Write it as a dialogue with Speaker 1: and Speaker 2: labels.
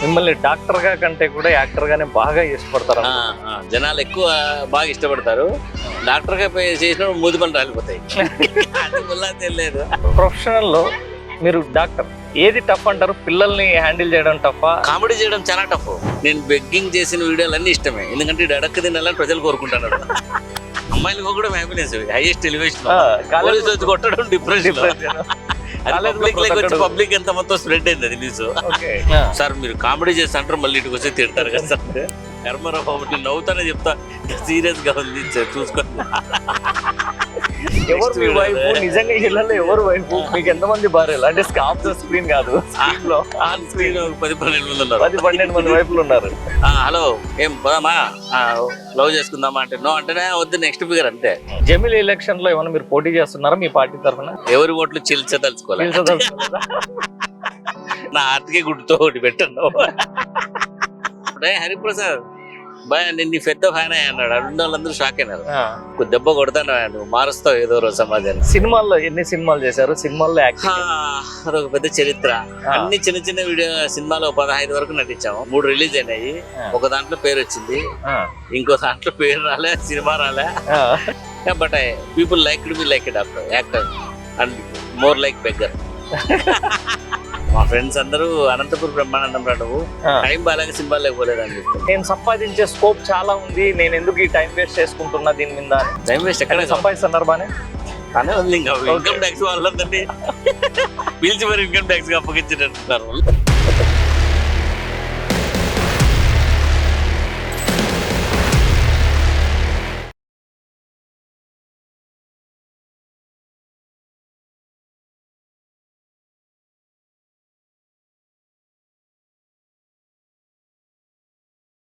Speaker 1: మిమ్మల్ని డాక్టర్ గా కంటే కూడా యాక్టర్ గానే బాగా ఇష్టపడతారు.
Speaker 2: జనాలు ఎక్కువ బాగా ఇష్టపడతారు. డాక్టర్ గా చేసినప్పుడు మూతి పనులు రాలిపోతాయి. అది ముల్లా తెలియదు.
Speaker 1: ప్రొఫెషనల్ లో మీరు డాక్టర్, ఏది టఫ్ అంటారు? పిల్లల్ని హ్యాండిల్ చేయడం టఫా?
Speaker 2: కామెడీ చేయడం చాలా టఫ్. నేను బెగ్గింగ్ చేసిన వీడియోలు అన్ని ఇష్టమే, ఎందుకంటే డడక్ తినాలని ప్రజలు కోరుకుంటున్నారు. అమ్మాయిలకు కూడా హ్యాపీనెస్, హైయెస్ట్ ఎలివేషన్. కాలేజ్ వచ్చి కొట్టడం డిప్రెషన్. పబ్లిక్ ఎంత మొత్తం స్ప్రెడ్ అయింది అది న్యూస్. సార్ మీరు కామెడీ చేస్తా అంటారు, మళ్ళీ ఇటుకు వచ్చి తిడతారు కదా సార్. కర్మరావు బాబు నవ్వుతానే చెప్తా, సీరియస్ గా ఉంది చూసుకోండి.
Speaker 1: ఎవరు మీ వైఫ్? నిజంగా ఇళ్ళలో ఎవరు వైఫ్? మీకు ఎంతమంది భార్యలు? అంటే ఆఫ్ ద స్క్రీన్ కాదు, స్క్రీన్ లో ఆన్ స్క్రీన్
Speaker 2: 10-12 మంది ఉన్నారు.
Speaker 1: 10-12 మంది వైఫ్లు ఉన్నారు.
Speaker 2: హలో ఏం పోదామా, లవ్ చేసుకుందామా అంటే నో అంటేనే వద్దు, నెక్స్ట్ ఫిగర్ అంతే.
Speaker 1: జమిలీ ఎలక్షన్ లో ఏమైనా మీరు పోటీ చేస్తున్నారా మీ పార్టీ తరఫున?
Speaker 2: ఎవరి ఓట్లు చీల్చదలుచుకోవాలి. నా ఆర్తికే గుడ్డుతో ఒకటి పెట్టను. హరిప్రసాద్ బాయ్ నేను పెద్ద ఫ్యాన్ అన్నాడు. అడున్న వాళ్ళందరూ షాక్ అయినారు. దెబ్బ కొడతాను, నువ్వు మారుస్తావు ఏదో రోజు సమాజాన్ని.
Speaker 1: సినిమాల్లో ఎన్ని సినిమాలు చేశారు? సినిమాల్లో
Speaker 2: అదొక పెద్ద చరిత్ర. అన్ని చిన్న చిన్న వీడియో సినిమాలో 15 వరకు నటించాము. 3 రిలీజ్ అయినాయి. ఒక దాంట్లో పేరు వచ్చింది, ఇంకో దాంట్లో పేరు రాలే, సినిమా రాలే. But people like me like it after actor and more like beggar. మా ఫ్రెండ్స్ అందరూ అనంతపురం బ్రహ్మానందం రా, నువ్వు టైం బాగా సినిమా లేకపోలేదని చెప్పి.
Speaker 1: నేను సంపాదించే స్కోప్ చాలా ఉంది, నేను ఎందుకు ఈ టైం వేస్ట్ చేసుకుంటున్నా దీని మీద?
Speaker 2: టైం వేస్ట్ ఎక్కడ
Speaker 1: సంపాదిస్తున్నారు బానే
Speaker 2: కానీ ఉంది. ఇంకా ఇన్కమ్ ట్యాక్స్ వాళ్ళందరినీ పిలిచి మరి ఇన్కమ్ ట్యాక్స్ అప్పగించేటట్టున్నారు.